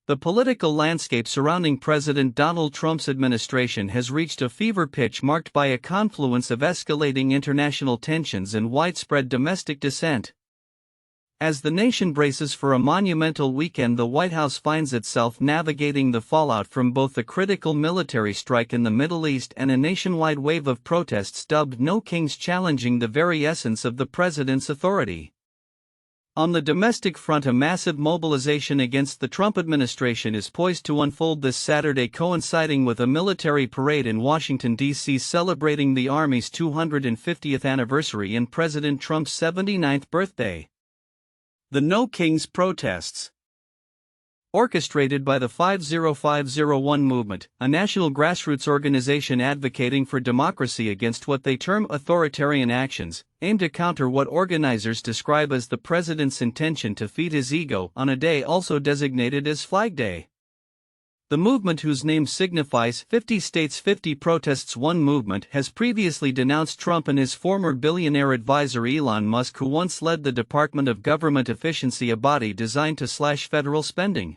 The political landscape surrounding President Donald Trump's administration has reached a fever pitch marked by a confluence of escalating international tensions and widespread domestic dissent. As the nation braces for a monumental weekend, the White House finds itself navigating the fallout from both the critical military strike in the Middle East and a nationwide wave of protests dubbed No Kings, challenging the very essence of the president's authority. On the domestic front, a massive mobilization against the Trump administration is poised to unfold this Saturday, coinciding with a military parade in Washington, D.C. celebrating the Army's 250th anniversary and President Trump's 79th birthday. The No Kings protests, orchestrated by the 50501 movement, a national grassroots organization advocating for democracy against what they term authoritarian actions, aim to counter what organizers describe as the president's intention to feed his ego on a day also designated as Flag Day. The movement, whose name signifies 50 States 50 Protests One movement, has previously denounced Trump and his former billionaire advisor Elon Musk, who once led the Department of Government Efficiency, a body designed to slash federal spending.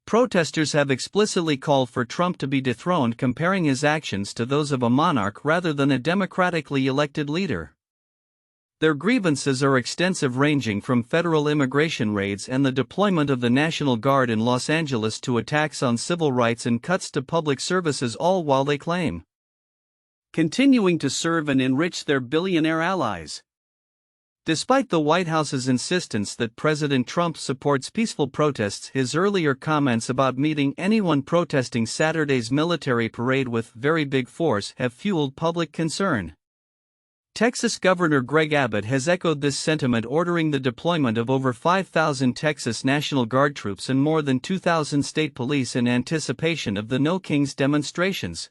Protesters have explicitly called for Trump to be dethroned, comparing his actions to those of a monarch rather than a democratically elected leader. Their grievances are extensive, ranging from federal immigration raids and the deployment of the National Guard in Los Angeles to attacks on civil rights and cuts to public services, all while they claim continuing to serve and enrich their billionaire allies. Despite the White House's insistence that President Trump supports peaceful protests, his earlier comments about meeting anyone protesting Saturday's military parade with very big force have fueled public concern. Texas Governor Greg Abbott has echoed this sentiment, ordering the deployment of over 5,000 Texas National Guard troops and more than 2,000 state police in anticipation of the No Kings demonstrations.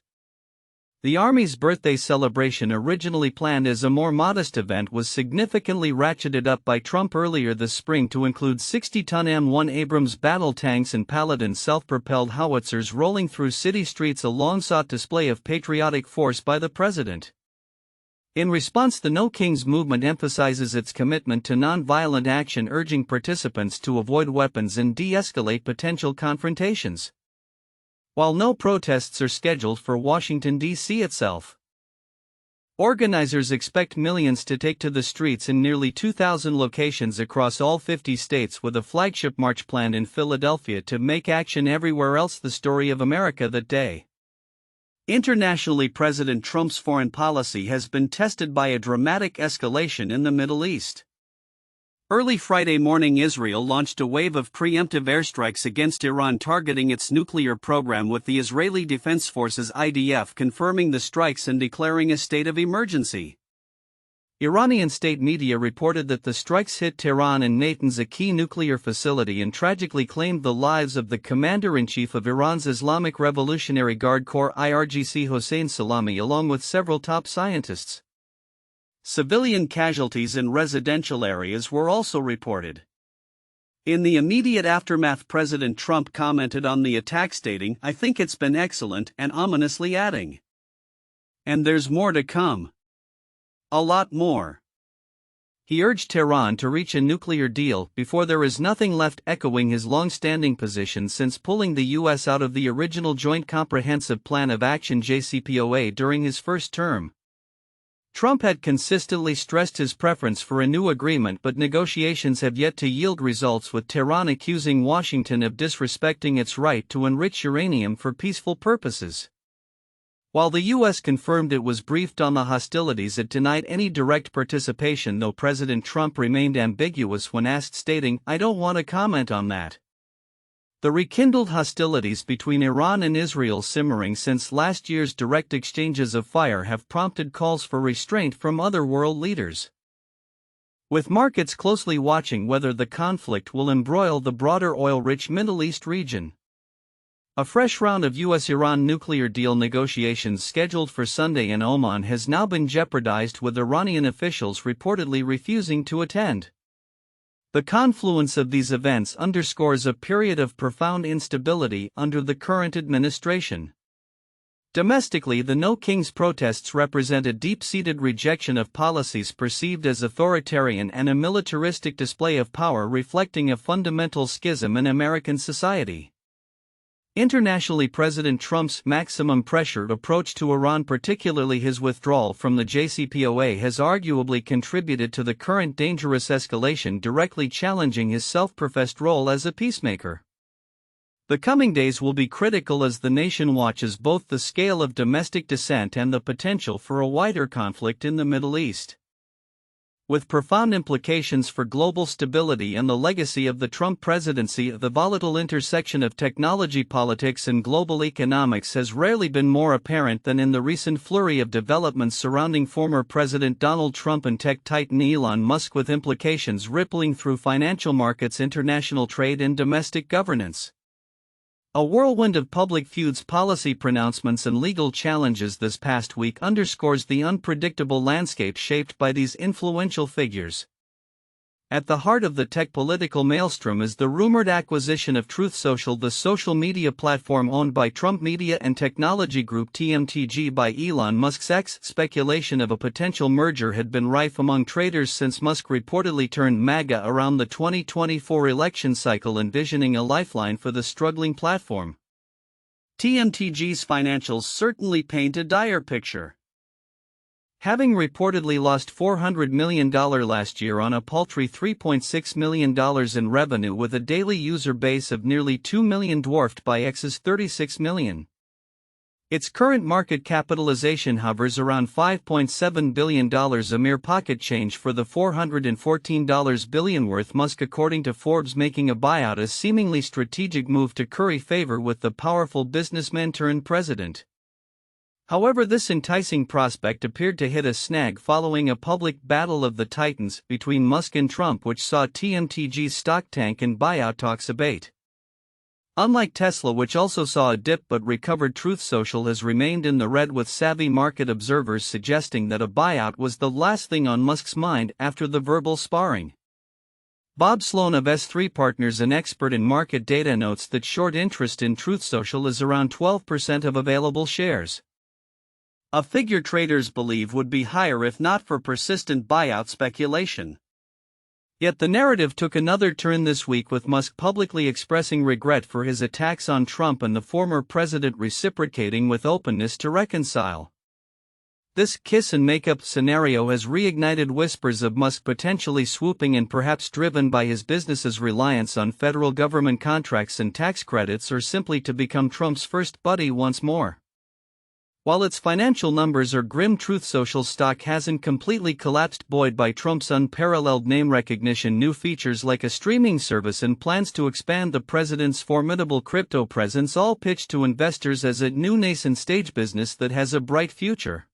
The Army's birthday celebration, originally planned as a more modest event, was significantly ratcheted up by Trump earlier this spring to include 60-ton M1 Abrams battle tanks and Paladin self-propelled howitzers rolling through city streets, a long-sought display of patriotic force by the president. In response, the No Kings movement emphasizes its commitment to non-violent action, urging participants to avoid weapons and de-escalate potential confrontations. While no protests are scheduled for Washington, D.C. itself, organizers expect millions to take to the streets in nearly 2,000 locations across all 50 states, with a flagship march planned in Philadelphia to make action everywhere else the story of America that day. Internationally, President Trump's foreign policy has been tested by a dramatic escalation in the Middle East. Early Friday morning, Israel launched a wave of preemptive airstrikes against Iran, targeting its nuclear program, with the Israeli Defense Forces (IDF) confirming the strikes and declaring a state of emergency. Iranian state media reported that the strikes hit Tehran and Natanz, a key nuclear facility, and tragically claimed the lives of the commander-in-chief of Iran's Islamic Revolutionary Guard Corps (IRGC) Hossein Salami, along with several top scientists. Civilian casualties in residential areas were also reported. In the immediate aftermath, President Trump commented on the attack, stating, "I think it's been excellent," and ominously adding, "And there's more to come. A lot more." He urged Tehran to reach a nuclear deal before there is nothing left, echoing his long-standing position since pulling the U.S. out of the original Joint Comprehensive Plan of Action (JCPOA) during his first term. Trump had consistently stressed his preference for a new agreement, but negotiations have yet to yield results, with Tehran accusing Washington of disrespecting its right to enrich uranium for peaceful purposes. While the U.S. confirmed it was briefed on the hostilities, it denied any direct participation, though President Trump remained ambiguous when asked, stating, "I don't want to comment on that." The rekindled hostilities between Iran and Israel, simmering since last year's direct exchanges of fire, have prompted calls for restraint from other world leaders, with markets closely watching whether the conflict will embroil the broader oil-rich Middle East region. A fresh round of U.S.-Iran nuclear deal negotiations scheduled for Sunday in Oman has now been jeopardized, with Iranian officials reportedly refusing to attend. The confluence of these events underscores a period of profound instability under the current administration. Domestically, the No Kings protests represent a deep-seated rejection of policies perceived as authoritarian and a militaristic display of power reflecting a fundamental schism in American society. Internationally, President Trump's maximum pressure approach to Iran, particularly his withdrawal from the JCPOA, has arguably contributed to the current dangerous escalation, directly challenging his self-professed role as a peacemaker. The coming days will be critical as the nation watches both the scale of domestic dissent and the potential for a wider conflict in the Middle East. With profound implications for global stability and the legacy of the Trump presidency, the volatile intersection of technology politics and global economics has rarely been more apparent than in the recent flurry of developments surrounding former President Donald Trump and tech titan Elon Musk, with implications rippling through financial markets, international trade, and domestic governance. A whirlwind of public feuds, policy pronouncements, and legal challenges this past week underscores the unpredictable landscape shaped by these influential figures. At the heart of the tech political maelstrom is the rumored acquisition of Truth Social, the social media platform owned by Trump Media and Technology Group (TMTG) by Elon Musk's ex. Speculation of a potential merger had been rife among traders since Musk reportedly turned MAGA around the 2024 election cycle, envisioning a lifeline for the struggling platform. TMTG's financials certainly paint a dire picture. Having reportedly lost $400 million last year on a paltry $3.6 million in revenue, with a daily user base of nearly 2 million, dwarfed by X's 36 million. Its current market capitalization hovers around $5.7 billion, a mere pocket change for the $414 billion worth Musk, according to Forbes, making a buyout a seemingly strategic move to curry favor with the powerful businessman turned president. However, this enticing prospect appeared to hit a snag following a public battle of the titans between Musk and Trump, which saw TMTG's stock tank and buyout talks abate. Unlike Tesla, which also saw a dip but recovered, Truth Social has remained in the red, with savvy market observers suggesting that a buyout was the last thing on Musk's mind after the verbal sparring. Bob Sloan of S3 Partners, an expert in market data, notes that short interest in Truth Social is around 12% of available shares. A figure traders believe would be higher if not for persistent buyout speculation. Yet the narrative took another turn this week, with Musk publicly expressing regret for his attacks on Trump and the former president reciprocating with openness to reconcile. This kiss and make-up scenario has reignited whispers of Musk potentially swooping in, perhaps driven by his business's reliance on federal government contracts and tax credits, or simply to become Trump's first buddy once more. While its financial numbers are grim, Truth Social stock hasn't completely collapsed, buoyed by Trump's unparalleled name recognition, new features like a streaming service, and plans to expand the president's formidable crypto presence, all pitched to investors as a new nascent stage business that has a bright future.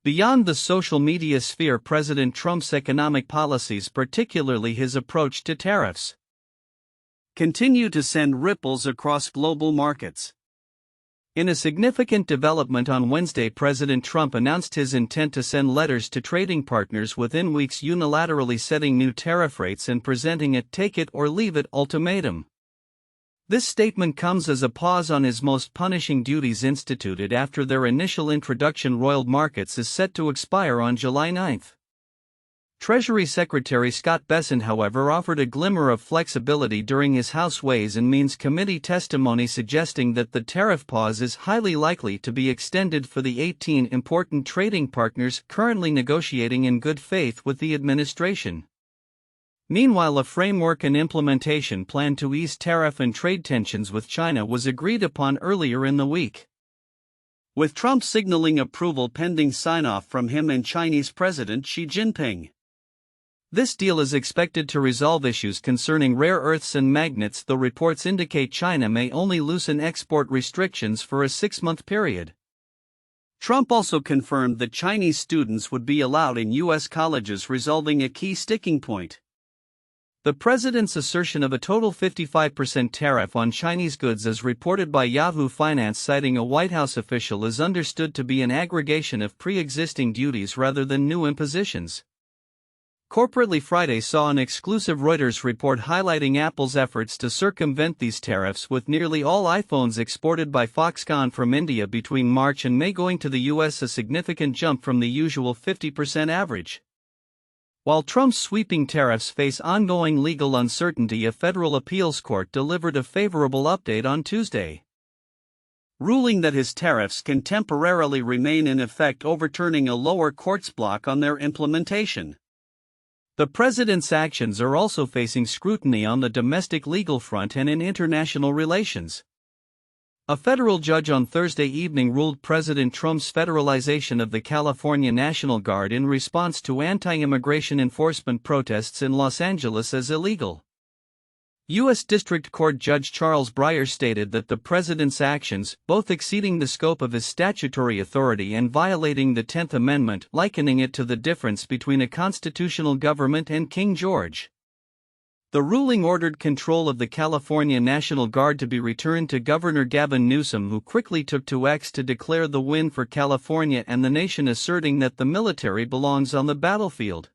Beyond the social media sphere, President Trump's economic policies, particularly his approach to tariffs, continue to send ripples across global markets. In a significant development on Wednesday, President Trump announced his intent to send letters to trading partners within weeks, unilaterally setting new tariff rates and presenting a take-it-or-leave-it ultimatum. This statement comes as a pause on his most punishing duties instituted after their initial introduction. Roiled markets is set to expire on July 9. Treasury Secretary Scott Bessent, however, offered a glimmer of flexibility during his House Ways and Means Committee testimony, suggesting that the tariff pause is highly likely to be extended for the 18 important trading partners currently negotiating in good faith with the administration. Meanwhile, a framework and implementation plan to ease tariff and trade tensions with China was agreed upon earlier in the week, with Trump signaling approval pending sign-off from him and Chinese President Xi Jinping. This deal is expected to resolve issues concerning rare earths and magnets, though reports indicate China may only loosen export restrictions for a 6-month period. Trump also confirmed that Chinese students would be allowed in U.S. colleges, resolving a key sticking point. The president's assertion of a total 55% tariff on Chinese goods, as reported by Yahoo Finance citing a White House official, is understood to be an aggregation of pre-existing duties rather than new impositions. Corporately Friday saw an exclusive Reuters report highlighting Apple's efforts to circumvent these tariffs, with nearly all iPhones exported by Foxconn from India between March and May going to the US, a significant jump from the usual 50% average. While Trump's sweeping tariffs face ongoing legal uncertainty, a federal appeals court delivered a favorable update on Tuesday, ruling that his tariffs can temporarily remain in effect, overturning a lower court's block on their implementation. The president's actions are also facing scrutiny on the domestic legal front and in international relations. A federal judge on Thursday evening ruled President Trump's federalization of the California National Guard in response to anti-immigration enforcement protests in Los Angeles as illegal. U.S. District Court Judge Charles Breyer stated that the president's actions, both exceeding the scope of his statutory authority and violating the 10th Amendment, likening it to the difference between a constitutional government and King George. The ruling ordered control of the California National Guard to be returned to Governor Gavin Newsom, who quickly took to X to declare the win for California and the nation, asserting that the military belongs on the battlefield,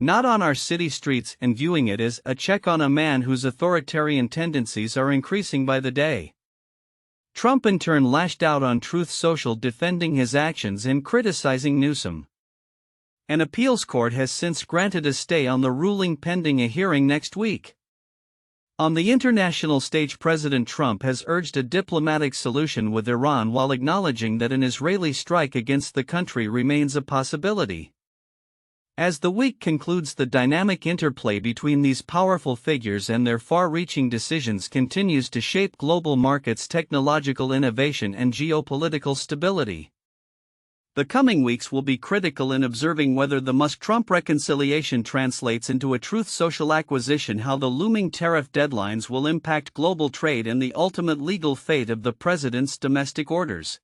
not on our city streets, and viewing it as a check on a man whose authoritarian tendencies are increasing by the day. Trump in turn lashed out on Truth Social, defending his actions and criticizing Newsom. An appeals court has since granted a stay on the ruling pending a hearing next week. On the international stage, President Trump has urged a diplomatic solution with Iran while acknowledging that an Israeli strike against the country remains a possibility. As the week concludes, the dynamic interplay between these powerful figures and their far-reaching decisions continues to shape global markets, technological innovation, and geopolitical stability. The coming weeks will be critical in observing whether the Musk-Trump reconciliation translates into a Truth Social acquisition, how the looming tariff deadlines will impact global trade, and the ultimate legal fate of the president's domestic orders.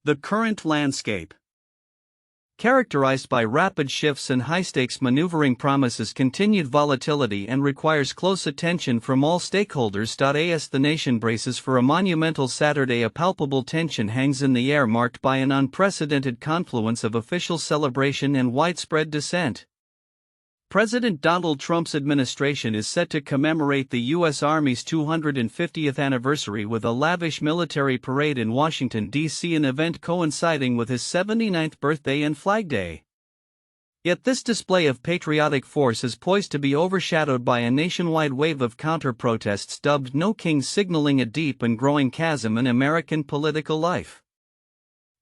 The current landscape, characterized by rapid shifts and high-stakes maneuvering, promises continued volatility and requires close attention from all stakeholders. As the nation braces for a monumental Saturday, a palpable tension hangs in the air, marked by an unprecedented confluence of official celebration and widespread dissent. President Donald Trump's administration is set to commemorate the U.S. Army's 250th anniversary with a lavish military parade in Washington, D.C., an event coinciding with his 79th birthday and Flag Day. Yet this display of patriotic force is poised to be overshadowed by a nationwide wave of counter-protests dubbed No Kings, signaling a deep and growing chasm in American political life.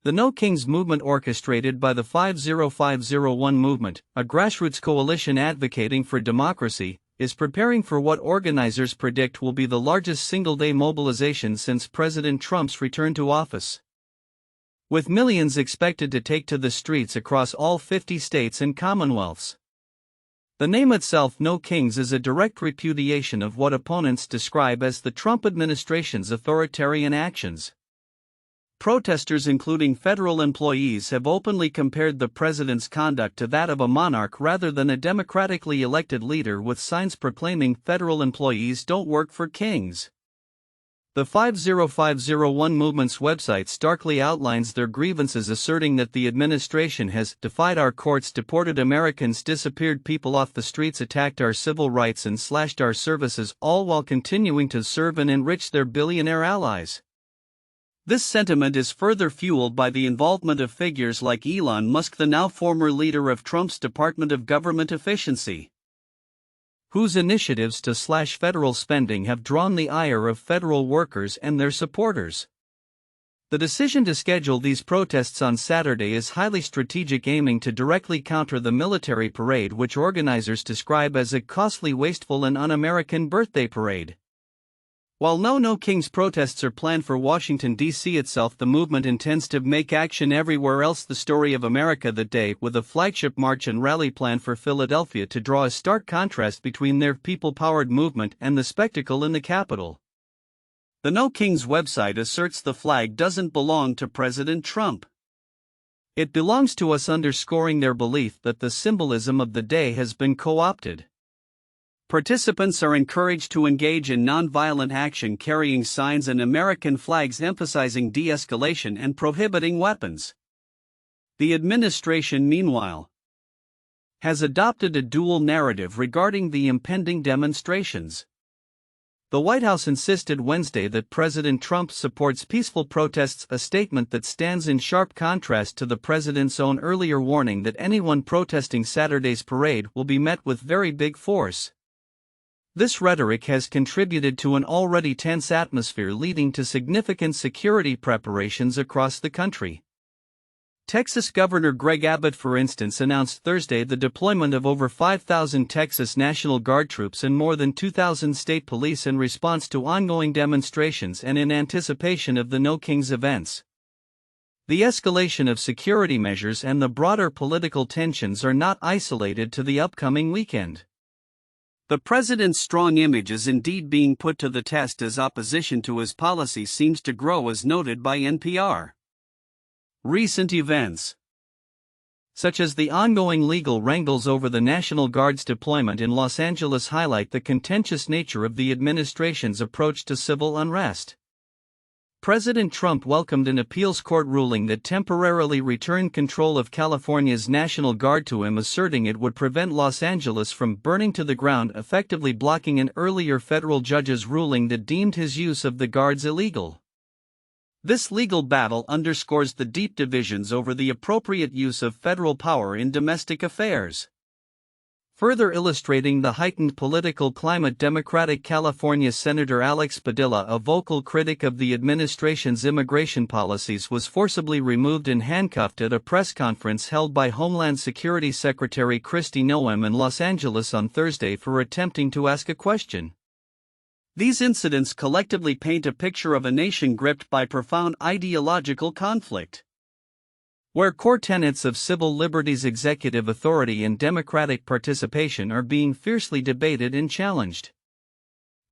The No Kings movement, orchestrated by the 50501 movement, a grassroots coalition advocating for democracy, is preparing for what organizers predict will be the largest single-day mobilization since President Trump's return to office, with millions expected to take to the streets across all 50 states and commonwealths. The name itself, No Kings, is a direct repudiation of what opponents describe as the Trump administration's authoritarian actions. Protesters, including federal employees, have openly compared the president's conduct to that of a monarch rather than a democratically elected leader, with signs proclaiming federal employees don't work for kings. The 50501 movement's website starkly outlines their grievances, asserting that the administration has defied our courts, deported Americans, disappeared people off the streets, attacked our civil rights, and slashed our services, all while continuing to serve and enrich their billionaire allies. This sentiment is further fueled by the involvement of figures like Elon Musk, the now former leader of Trump's Department of Government Efficiency, whose initiatives to slash federal spending have drawn the ire of federal workers and their supporters. The decision to schedule these protests on Saturday is highly strategic, aiming to directly counter the military parade, which organizers describe as a costly, wasteful, and un-American birthday parade. While No Kings protests are planned for Washington, D.C. itself, the movement intends to make action everywhere else the story of America that day, with a flagship march and rally planned for Philadelphia to draw a stark contrast between their people-powered movement and the spectacle in the Capitol. The No Kings website asserts the flag doesn't belong to President Trump. It belongs to us, underscoring their belief that the symbolism of the day has been co-opted. Participants are encouraged to engage in nonviolent action, carrying signs and American flags emphasizing de-escalation and prohibiting weapons. The administration, meanwhile, has adopted a dual narrative regarding the impending demonstrations. The White House insisted Wednesday that President Trump supports peaceful protests, a statement that stands in sharp contrast to the president's own earlier warning that anyone protesting Saturday's parade will be met with very big force. This rhetoric has contributed to an already tense atmosphere, leading to significant security preparations across the country. Texas Governor Greg Abbott, for instance, announced Thursday the deployment of over 5,000 Texas National Guard troops and more than 2,000 state police in response to ongoing demonstrations and in anticipation of the No Kings events. The escalation of security measures and the broader political tensions are not isolated to the upcoming weekend. The president's strong image is indeed being put to the test as opposition to his policy seems to grow, as noted by NPR. Recent events, such as the ongoing legal wrangles over the National Guard's deployment in Los Angeles, highlight the contentious nature of the administration's approach to civil unrest. President Trump welcomed an appeals court ruling that temporarily returned control of California's National Guard to him, asserting it would prevent Los Angeles from burning to the ground, effectively blocking an earlier federal judge's ruling that deemed his use of the Guards illegal. This legal battle underscores the deep divisions over the appropriate use of federal power in domestic affairs. Further illustrating the heightened political climate, Democratic California Senator Alex Padilla, a vocal critic of the administration's immigration policies, was forcibly removed and handcuffed at a press conference held by Homeland Security Secretary Kristi Noem in Los Angeles on Thursday for attempting to ask a question. These incidents collectively paint a picture of a nation gripped by profound ideological conflict, where core tenets of civil liberties, executive authority, and democratic participation are being fiercely debated and challenged.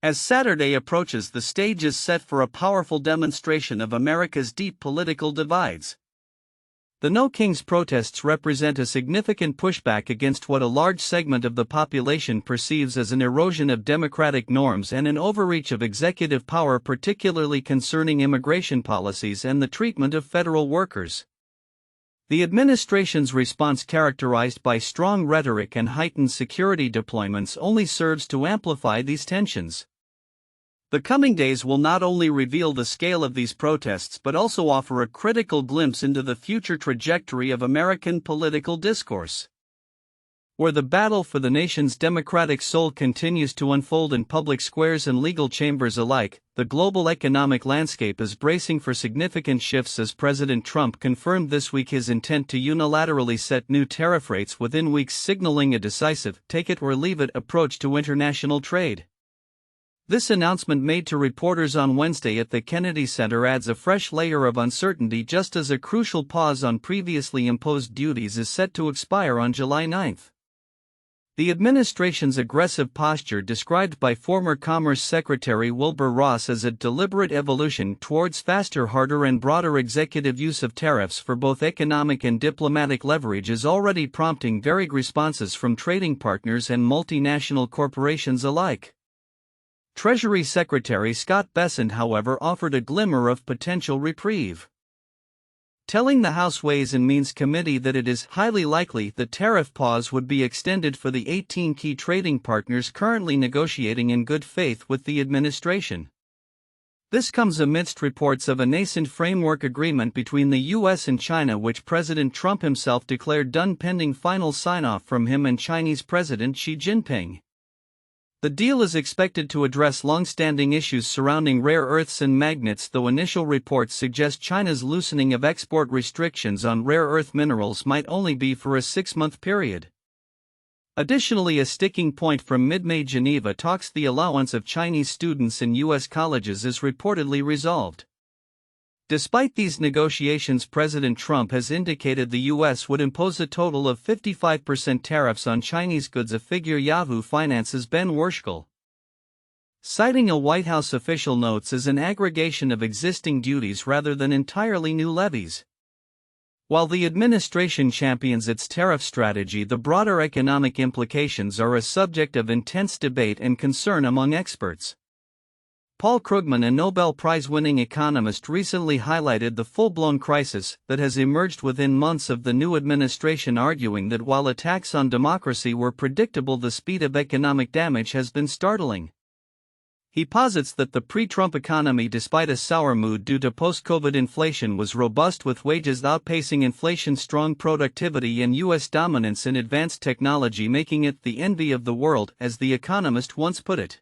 As Saturday approaches, the stage is set for a powerful demonstration of America's deep political divides. The No Kings protests represent a significant pushback against what a large segment of the population perceives as an erosion of democratic norms and an overreach of executive power, particularly concerning immigration policies and the treatment of federal workers. The administration's response, characterized by strong rhetoric and heightened security deployments, only serves to amplify these tensions. The coming days will not only reveal the scale of these protests but also offer a critical glimpse into the future trajectory of American political discourse. Where the battle for the nation's democratic soul continues to unfold in public squares and legal chambers alike, the global economic landscape is bracing for significant shifts as President Trump confirmed this week his intent to unilaterally set new tariff rates within weeks, signaling a decisive take-it-or-leave-it approach to international trade. This announcement, made to reporters on Wednesday at the Kennedy Center, adds a fresh layer of uncertainty just as a crucial pause on previously imposed duties is set to expire on July 9. The administration's aggressive posture, described by former Commerce Secretary Wilbur Ross as a deliberate evolution towards faster, harder, and broader executive use of tariffs for both economic and diplomatic leverage, is already prompting varied responses from trading partners and multinational corporations alike. Treasury Secretary Scott Bessent, however, offered a glimmer of potential reprieve, telling the House Ways and Means Committee that it is highly likely the tariff pause would be extended for the 18 key trading partners currently negotiating in good faith with the administration. This comes amidst reports of a nascent framework agreement between the U.S. and China, which President Trump himself declared done pending final sign-off from him and Chinese President Xi Jinping. The deal is expected to address long-standing issues surrounding rare earths and magnets, though initial reports suggest China's loosening of export restrictions on rare earth minerals might only be for a 6-month period. Additionally, a sticking point from mid-May Geneva talks, the allowance of Chinese students in U.S. colleges, is reportedly resolved. Despite these negotiations, President Trump has indicated the U.S. would impose a total of 55% tariffs on Chinese goods, a figure Yahoo Finance's Ben Werschel, citing a White House official, notes as an aggregation of existing duties rather than entirely new levies. While the administration champions its tariff strategy, the broader economic implications are a subject of intense debate and concern among experts. Paul Krugman, a Nobel Prize-winning economist, recently highlighted the full-blown crisis that has emerged within months of the new administration, arguing that while attacks on democracy were predictable, the speed of economic damage has been startling. He posits that the pre-Trump economy, despite a sour mood due to post-COVID inflation, was robust, with wages outpacing inflation, strong productivity, and U.S. dominance in advanced technology making it the envy of the world, as The Economist once put it.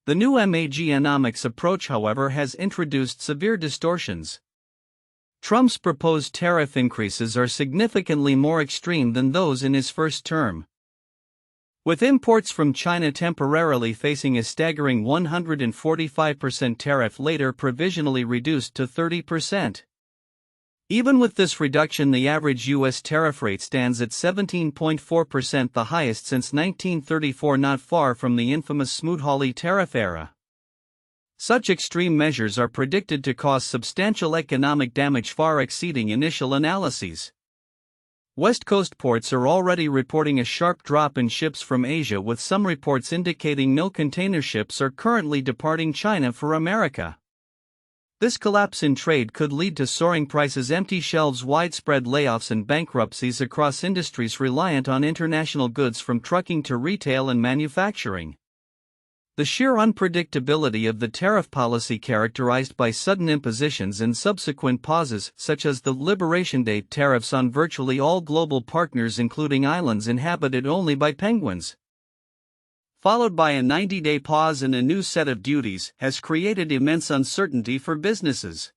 The new Maganomics approach, however, has introduced severe distortions. Trump's proposed tariff increases are significantly more extreme than those in his first term, with imports from China temporarily facing a staggering 145% tariff, later provisionally reduced to 30%. Even with this reduction, the average U.S. tariff rate stands at 17.4%, the highest since 1934, not far from the infamous Smoot-Hawley tariff era. Such extreme measures are predicted to cause substantial economic damage, far exceeding initial analyses. West Coast ports are already reporting a sharp drop in ships from Asia, with some reports indicating no container ships are currently departing China for America. This collapse in trade could lead to soaring prices, empty shelves, widespread layoffs, and bankruptcies across industries reliant on international goods, from trucking to retail and manufacturing. The sheer unpredictability of the tariff policy, characterized by sudden impositions and subsequent pauses, such as the Liberation Day tariffs on virtually all global partners, including islands inhabited only by penguins, followed by a 90-day pause and a new set of duties, has created immense uncertainty for businesses.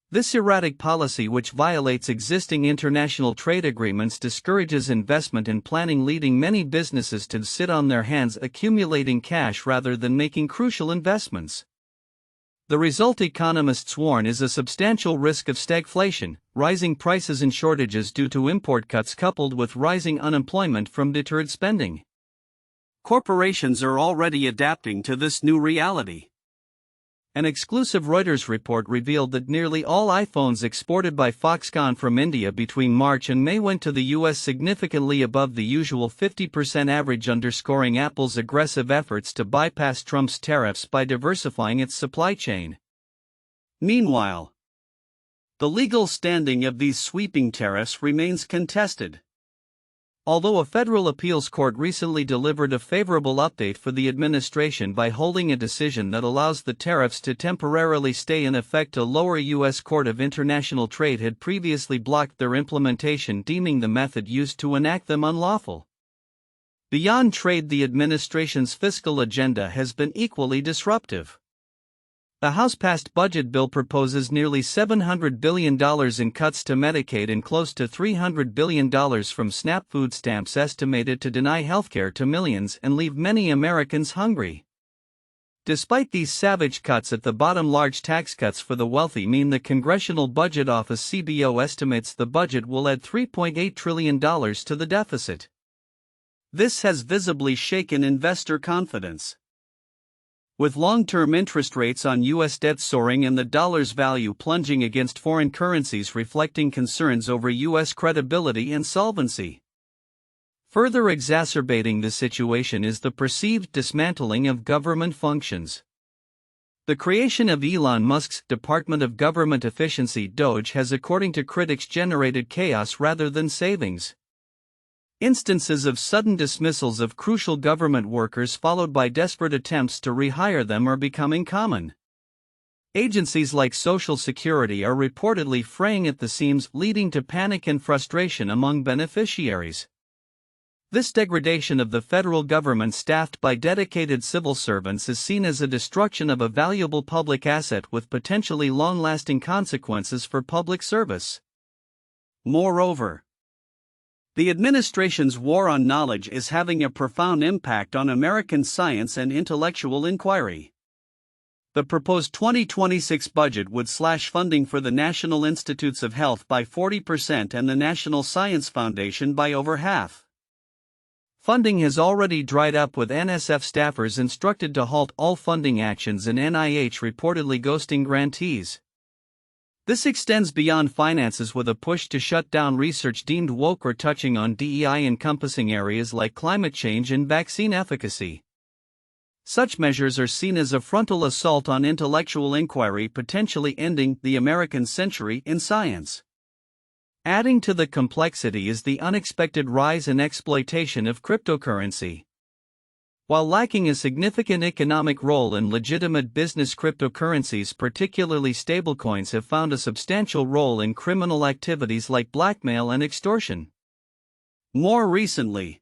This erratic policy, which violates existing international trade agreements, discourages investment and planning, leading many businesses to sit on their hands accumulating cash rather than making crucial investments. The result, economists warn, is a substantial risk of stagflation, rising prices and shortages due to import cuts, coupled with rising unemployment from deterred spending. Corporations are already adapting to this new reality. An exclusive Reuters report revealed that nearly all iPhones exported by Foxconn from India between March and May went to the US, significantly above the usual 50% average, underscoring Apple's aggressive efforts to bypass Trump's tariffs by diversifying its supply chain. Meanwhile, the legal standing of these sweeping tariffs remains contested. Although a federal appeals court recently delivered a favorable update for the administration by holding a decision that allows the tariffs to temporarily stay in effect, a lower U.S. Court of International Trade had previously blocked their implementation, deeming the method used to enact them unlawful. Beyond trade, the administration's fiscal agenda has been equally disruptive. The House-passed budget bill proposes nearly $700 billion in cuts to Medicaid and close to $300 billion from SNAP food stamps, estimated to deny healthcare to millions and leave many Americans hungry. Despite these savage cuts at the bottom, large tax cuts for the wealthy mean the Congressional Budget Office (CBO) estimates the budget will add $3.8 trillion to the deficit. This has visibly shaken investor confidence. With long-term interest rates on U.S. debt soaring and the dollar's value plunging against foreign currencies, reflecting concerns over U.S. credibility and solvency. Further exacerbating the situation is the perceived dismantling of government functions. The creation of Elon Musk's Department of Government Efficiency (DOGE) has, according to critics, generated chaos rather than savings. Instances of sudden dismissals of crucial government workers, followed by desperate attempts to rehire them, are becoming common. Agencies like Social Security are reportedly fraying at the seams, leading to panic and frustration among beneficiaries. This degradation of the federal government, staffed by dedicated civil servants, is seen as a destruction of a valuable public asset with potentially long-lasting consequences for public service. Moreover, the administration's war on knowledge is having a profound impact on American science and intellectual inquiry. The proposed 2026 budget would slash funding for the National Institutes of Health by 40% and the National Science Foundation by over half. Funding has already dried up, with NSF staffers instructed to halt all funding actions and NIH reportedly ghosting grantees. This extends beyond finances, with a push to shut down research deemed woke or touching on DEI, encompassing areas like climate change and vaccine efficacy. Such measures are seen as a frontal assault on intellectual inquiry, potentially ending the American century in science. Adding to the complexity is the unexpected rise and exploitation of cryptocurrency. While lacking a significant economic role in legitimate business, cryptocurrencies, particularly stablecoins, have found a substantial role in criminal activities like blackmail and extortion. More recently,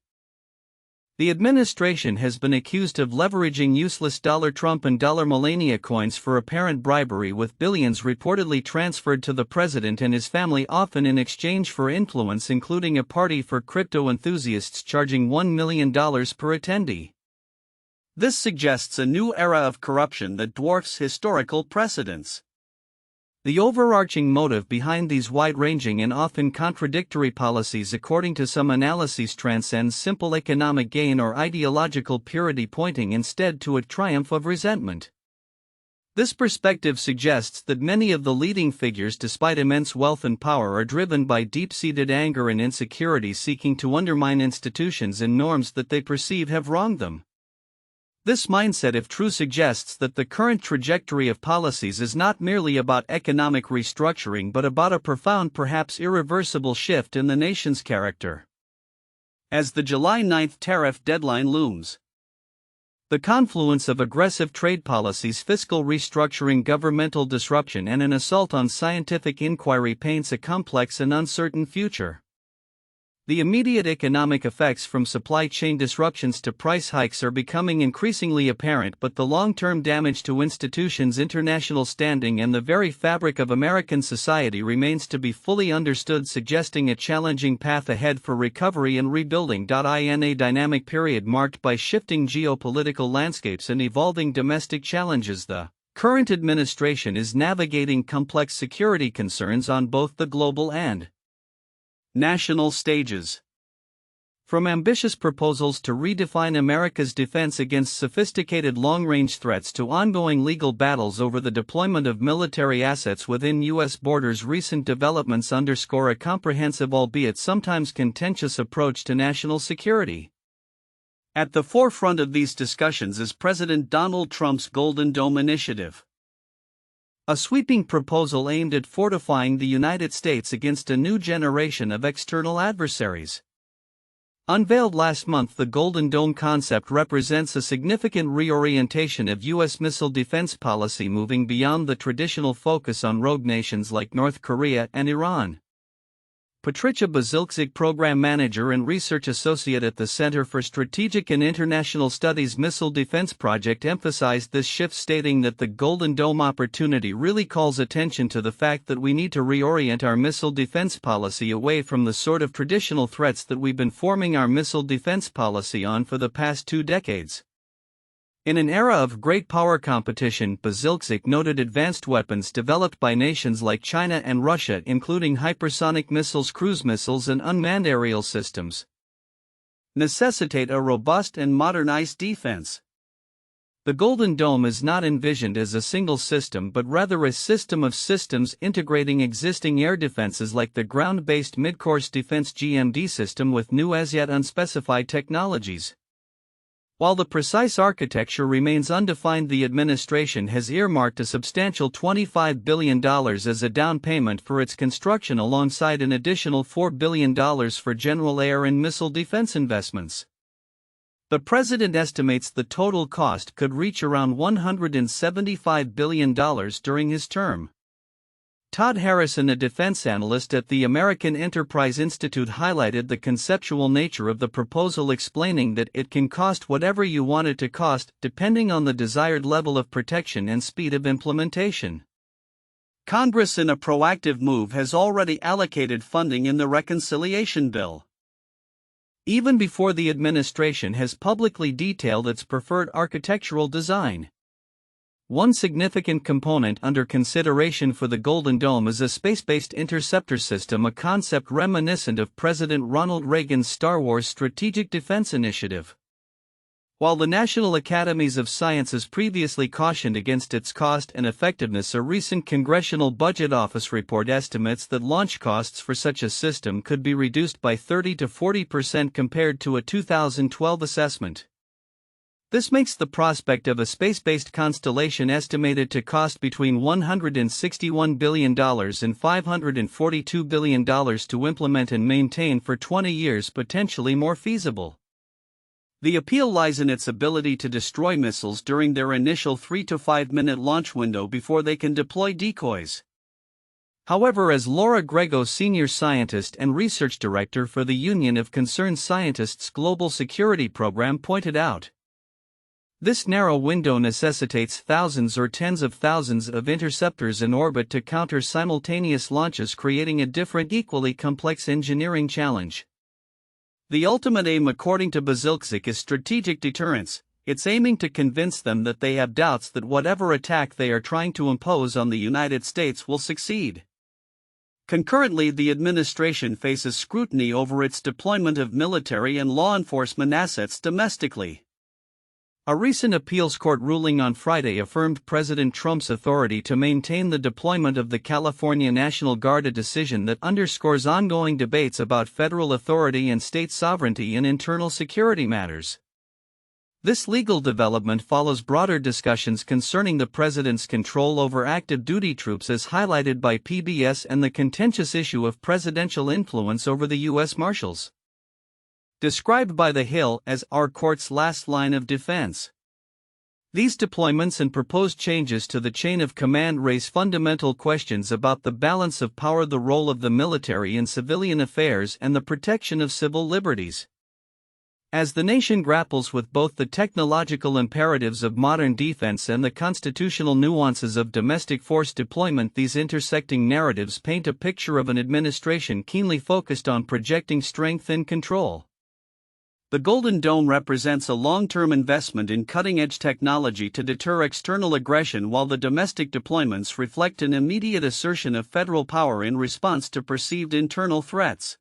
the administration has been accused of leveraging useless Trump and Melania coins for apparent bribery, with billions reportedly transferred to the president and his family, often in exchange for influence, including a party for crypto enthusiasts charging $1 million per attendee. This suggests a new era of corruption that dwarfs historical precedents. The overarching motive behind these wide-ranging and often contradictory policies, according to some analyses, transcends simple economic gain or ideological purity, pointing instead to a triumph of resentment. This perspective suggests that many of the leading figures, despite immense wealth and power, are driven by deep-seated anger and insecurity, seeking to undermine institutions and norms that they perceive have wronged them. This mindset, if true, suggests that the current trajectory of policies is not merely about economic restructuring but about a profound, perhaps irreversible shift in the nation's character. As the July 9 tariff deadline looms, the confluence of aggressive trade policies, fiscal restructuring, governmental disruption, and an assault on scientific inquiry paints a complex and uncertain future. The immediate economic effects from supply chain disruptions to price hikes are becoming increasingly apparent, but the long-term damage to institutions, international standing, and the very fabric of American society remains to be fully understood, suggesting a challenging path ahead for recovery and rebuilding. In a dynamic period marked by shifting geopolitical landscapes and evolving domestic challenges, the current administration is navigating complex security concerns on both the global and national stages. From ambitious proposals to redefine America's defense against sophisticated long-range threats to ongoing legal battles over the deployment of military assets within U.S. borders, recent developments underscore a comprehensive, albeit sometimes contentious, approach to national security. At the forefront of these discussions is President Donald Trump's Golden Dome initiative, a sweeping proposal aimed at fortifying the United States against a new generation of external adversaries. Unveiled last month, the Golden Dome concept represents a significant reorientation of U.S. missile defense policy, moving beyond the traditional focus on rogue nations like North Korea and Iran. Patricia Bazilczyk, Program Manager and Research Associate at the Center for Strategic and International Studies Missile Defense Project, emphasized this shift, stating that the Golden Dome opportunity really calls attention to the fact that we need to reorient our missile defense policy away from the sort of traditional threats that we've been forming our missile defense policy on for the past 2 decades. In an era of great power competition, Bazilczyk noted advanced weapons developed by nations like China and Russia, including hypersonic missiles, cruise missiles, and unmanned aerial systems, necessitate a robust and modernized defense. The Golden Dome is not envisioned as a single system, but rather a system of systems integrating existing air defenses like the ground-based Midcourse Defense (GMD) system with new, as yet unspecified technologies. While the precise architecture remains undefined, the administration has earmarked a substantial $25 billion as a down payment for its construction, alongside an additional $4 billion for general air and missile defense investments. The president estimates the total cost could reach around $175 billion during his term. Todd Harrison, a defense analyst at the American Enterprise Institute, highlighted the conceptual nature of the proposal, explaining that it can cost whatever you want it to cost, depending on the desired level of protection and speed of implementation. Congress, in a proactive move, has already allocated funding in the reconciliation bill, even before the administration has publicly detailed its preferred architectural design. One significant component under consideration for the Golden Dome is a space-based interceptor system, a concept reminiscent of President Ronald Reagan's Star Wars Strategic Defense Initiative. While the National Academies of Sciences previously cautioned against its cost and effectiveness, a recent Congressional Budget Office report estimates that launch costs for such a system could be reduced by 30 to 40% compared to a 2012 assessment. This makes the prospect of a space-based constellation estimated to cost between $161 billion and $542 billion to implement and maintain for 20 years potentially more feasible. The appeal lies in its ability to destroy missiles during their initial 3 to 5 minute launch window before they can deploy decoys. However, as Laura Grego, senior scientist and research director for the Union of Concerned Scientists Global Security Program, pointed out, this narrow window necessitates thousands or tens of thousands of interceptors in orbit to counter simultaneous launches, creating a different, equally complex engineering challenge. The ultimate aim, according to Bazilczyk, is strategic deterrence. It's aiming to convince them that they have doubts that whatever attack they are trying to impose on the United States will succeed. Concurrently, the administration faces scrutiny over its deployment of military and law enforcement assets domestically. A recent appeals court ruling on Friday affirmed President Trump's authority to maintain the deployment of the California National Guard, a decision that underscores ongoing debates about federal authority and state sovereignty in internal security matters. This legal development follows broader discussions concerning the president's control over active duty troops, as highlighted by PBS, and the contentious issue of presidential influence over the U.S. Marshals, described by The Hill as our court's last line of defense. These deployments and proposed changes to the chain of command raise fundamental questions about the balance of power, the role of the military in civilian affairs, and the protection of civil liberties. As the nation grapples with both the technological imperatives of modern defense and the constitutional nuances of domestic force deployment, these intersecting narratives paint a picture of an administration keenly focused on projecting strength and control. The Golden Dome represents a long-term investment in cutting-edge technology to deter external aggression, while the domestic deployments reflect an immediate assertion of federal power in response to perceived internal threats.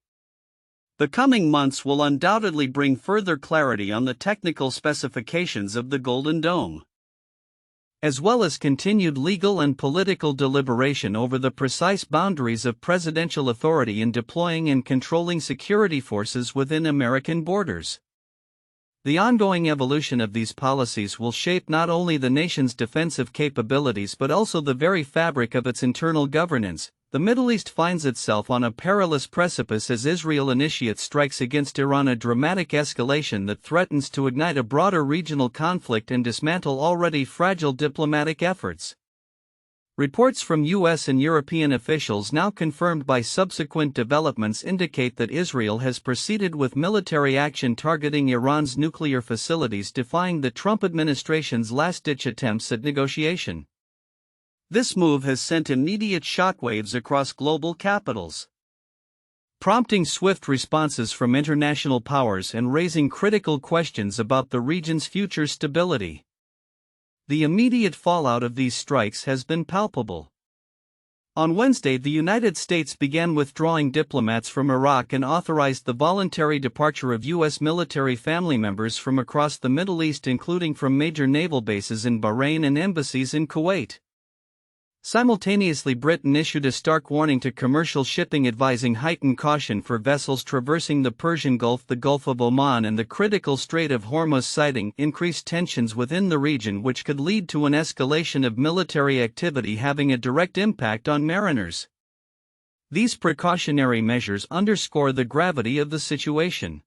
The coming months will undoubtedly bring further clarity on the technical specifications of the Golden Dome, as well as continued legal and political deliberation over the precise boundaries of presidential authority in deploying and controlling security forces within American borders. The ongoing evolution of these policies will shape not only the nation's defensive capabilities but also the very fabric of its internal governance. The Middle East finds itself on a perilous precipice as Israel initiates strikes against Iran, a dramatic escalation that threatens to ignite a broader regional conflict and dismantle already fragile diplomatic efforts. Reports from U.S. and European officials, now confirmed by subsequent developments, indicate that Israel has proceeded with military action targeting Iran's nuclear facilities, defying the Trump administration's last-ditch attempts at negotiation. This move has sent immediate shockwaves across global capitals, prompting swift responses from international powers and raising critical questions about the region's future stability. The immediate fallout of these strikes has been palpable. On Wednesday, the United States began withdrawing diplomats from Iraq and authorized the voluntary departure of U.S. military family members from across the Middle East, including from major naval bases in Bahrain and embassies in Kuwait. Simultaneously, Britain issued a stark warning to commercial shipping, advising heightened caution for vessels traversing the Persian Gulf, the Gulf of Oman, and the critical Strait of Hormuz, citing increased tensions within the region which could lead to an escalation of military activity, having a direct impact on mariners. These precautionary measures underscore the gravity of the situation,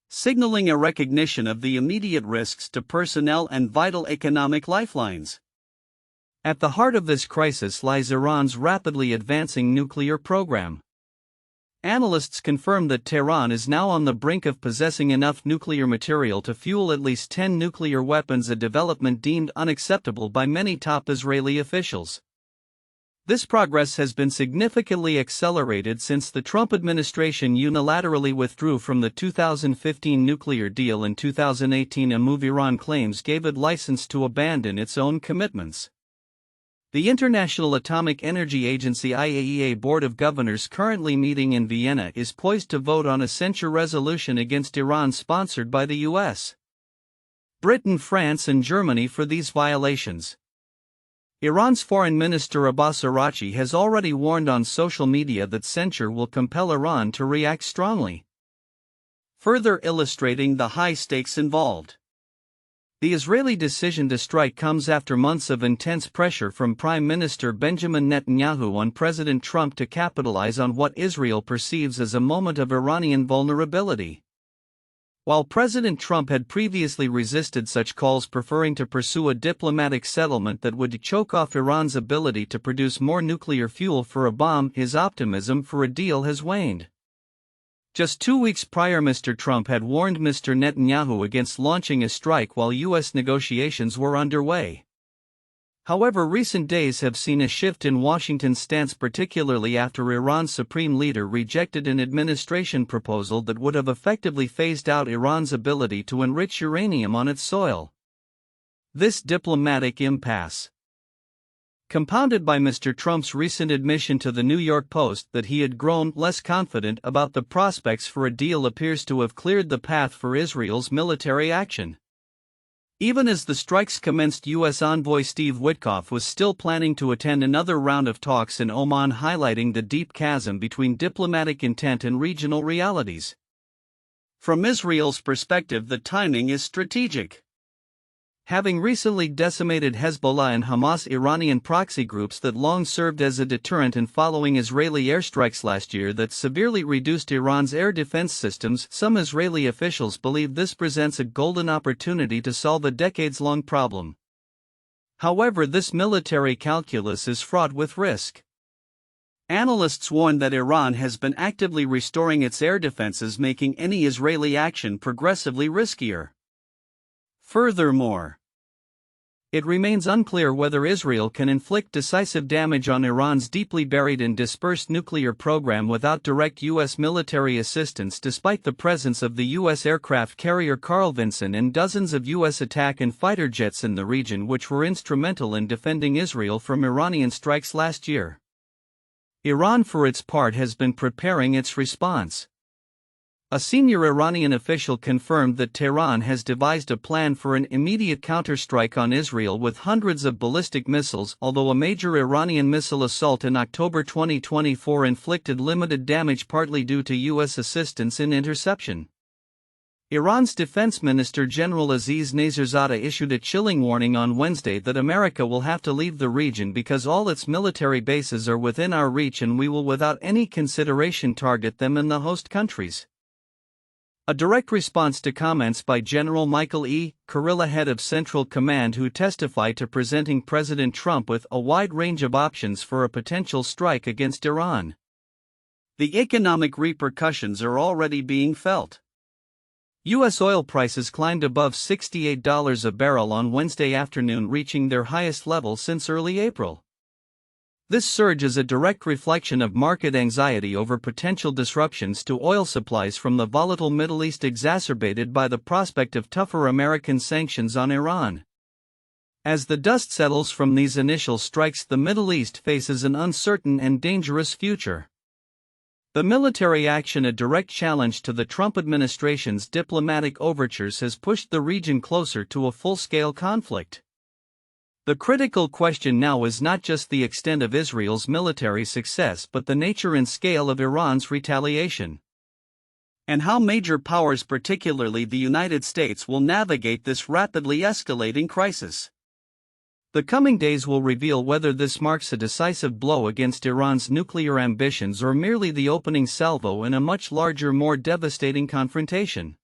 signaling a recognition of the immediate risks to personnel and vital economic lifelines. At the heart of this crisis lies Iran's rapidly advancing nuclear program. Analysts confirm that Tehran is now on the brink of possessing enough nuclear material to fuel at least 10 nuclear weapons, a development deemed unacceptable by many top Israeli officials. This progress has been significantly accelerated since the Trump administration unilaterally withdrew from the 2015 nuclear deal. In 2018, a move Iran claims gave it license to abandon its own commitments. The International Atomic Energy Agency (IAEA) Board of Governors, currently meeting in Vienna, is poised to vote on a censure resolution against Iran sponsored by the US, Britain, France, and Germany for these violations. Iran's Foreign Minister Abbas Araghchi has already warned on social media that censure will compel Iran to react strongly, further illustrating the high stakes involved. The Israeli decision to strike comes after months of intense pressure from Prime Minister Benjamin Netanyahu on President Trump to capitalize on what Israel perceives as a moment of Iranian vulnerability. While President Trump had previously resisted such calls, preferring to pursue a diplomatic settlement that would choke off Iran's ability to produce more nuclear fuel for a bomb, his optimism for a deal has waned. Just 2 weeks prior, Mr. Trump had warned Mr. Netanyahu against launching a strike while U.S. negotiations were underway. However, recent days have seen a shift in Washington's stance, particularly after Iran's supreme leader rejected an administration proposal that would have effectively phased out Iran's ability to enrich uranium on its soil. This diplomatic impasse, compounded by Mr. Trump's recent admission to the New York Post that he had grown less confident about the prospects for a deal, appears to have cleared the path for Israel's military action. Even as the strikes commenced, U.S. envoy Steve Witkoff was still planning to attend another round of talks in Oman, highlighting the deep chasm between diplomatic intent and regional realities. From Israel's perspective, the timing is strategic. Having recently decimated Hezbollah and Hamas, Iranian proxy groups that long served as a deterrent, and following Israeli airstrikes last year that severely reduced Iran's air defense systems, some Israeli officials believe this presents a golden opportunity to solve a decades-long problem. However, this military calculus is fraught with risk. Analysts warn that Iran has been actively restoring its air defenses, making any Israeli action progressively riskier. Furthermore, it remains unclear whether Israel can inflict decisive damage on Iran's deeply buried and dispersed nuclear program without direct U.S. military assistance, despite the presence of the U.S. aircraft carrier Carl Vinson and dozens of U.S. attack and fighter jets in the region, which were instrumental in defending Israel from Iranian strikes last year. Iran, for its part, has been preparing its response. A senior Iranian official confirmed that Tehran has devised a plan for an immediate counterstrike on Israel with hundreds of ballistic missiles, although a major Iranian missile assault in October 2024 inflicted limited damage, partly due to U.S. assistance in interception. Iran's Defense Minister General Aziz Nazirzadeh issued a chilling warning on Wednesday that America will have to leave the region because all its military bases are within our reach and we will without any consideration target them in the host countries. A direct response to comments by General Michael E. Kurilla, head of Central Command, who testified to presenting President Trump with a wide range of options for a potential strike against Iran. The economic repercussions are already being felt. U.S. oil prices climbed above $68 a barrel on Wednesday afternoon, reaching their highest level since early April. This surge is a direct reflection of market anxiety over potential disruptions to oil supplies from the volatile Middle East, exacerbated by the prospect of tougher American sanctions on Iran. As the dust settles from these initial strikes, the Middle East faces an uncertain and dangerous future. The military action, a direct challenge to the Trump administration's diplomatic overtures, has pushed the region closer to a full-scale conflict. The critical question now is not just the extent of Israel's military success but the nature and scale of Iran's retaliation, and how major powers, particularly the United States, will navigate this rapidly escalating crisis. The coming days will reveal whether this marks a decisive blow against Iran's nuclear ambitions or merely the opening salvo in a much larger, more devastating confrontation.